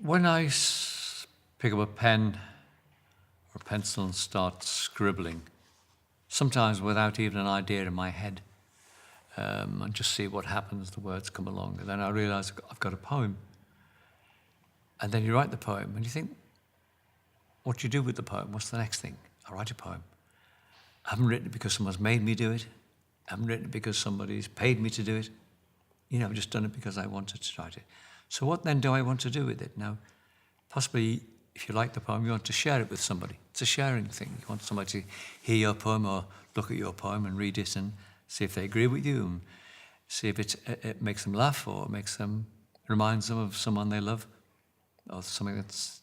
When I pick up a pen or a pencil and start scribbling, sometimes without even an idea in my head, and just see what happens, the words come along, and then I realise I've got a poem. And then you write the poem, and you think, what do you do with the poem? What's the next thing? I write a poem. I haven't written it because someone's made me do it. I haven't written it because somebody's paid me to do it. I've just done it because I wanted to write it. So what then do I want to do with it? Now, possibly, if you like the poem, you want to share it with somebody. It's a sharing thing. You want somebody to hear your poem or look at your poem and read it and see if they agree with you, and see if it makes them laugh or reminds them of someone they love, or something that's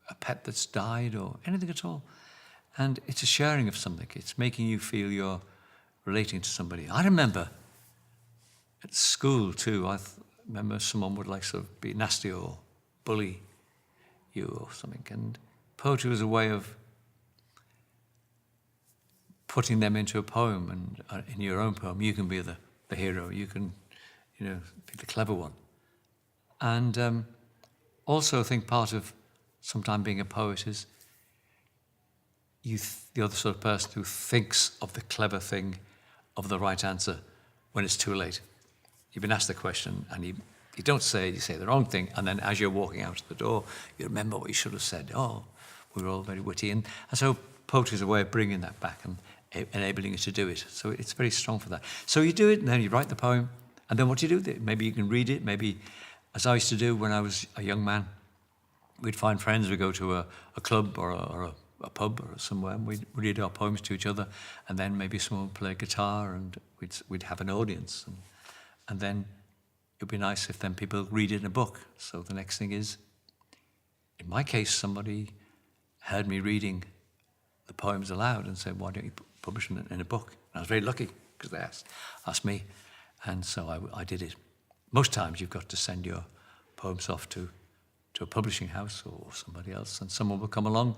a pet that's died, or anything at all. And it's a sharing of something. It's making you feel you're relating to somebody. I remember at school too, I remember someone would sort of be nasty or bully you or something. And poetry was a way of putting them into a poem, and in your own poem, you can be the hero. You can, be the clever one. And also, I think part of sometimes being a poet is the other sort of person who thinks of the clever thing, of the right answer, when it's too late. You've been asked the question, and you don't say it, you say the wrong thing, and then as you're walking out the door, you remember what you should have said. Oh, we were all very witty. And so poetry is a way of bringing that back and enabling you to do it. So it's very strong for that. So you do it, and then you write the poem, and then what do you do with it? Maybe you can read it. Maybe, as I used to do when I was a young man, we'd find friends, we'd go to a club or a pub or somewhere, and we'd read our poems to each other, and then maybe someone would play guitar, and we'd have an audience. And then it'd be nice if then people read it in a book. So the next thing is, in my case, somebody heard me reading the poems aloud and said, why don't you publish them in a book? And I was very lucky because they asked me. And so I did it. Most times you've got to send your poems off to a publishing house or somebody else, and someone will come along,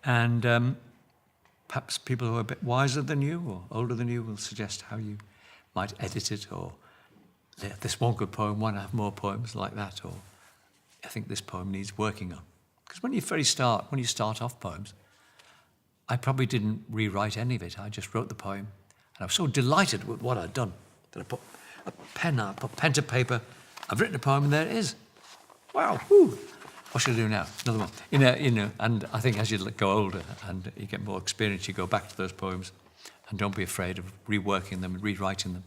and perhaps people who are a bit wiser than you or older than you will suggest how you might edit it, or this one good poem, why not have more poems like that, or I think this poem needs working on. Because when you start off poems, I probably didn't rewrite any of it. I just wrote the poem, and I was so delighted with what I'd done that I put pen to paper, I've written a poem, and there it is. Wow, whoo. What should I do now? Another one. And I think as you go older and you get more experience, you go back to those poems and don't be afraid of reworking them and rewriting them.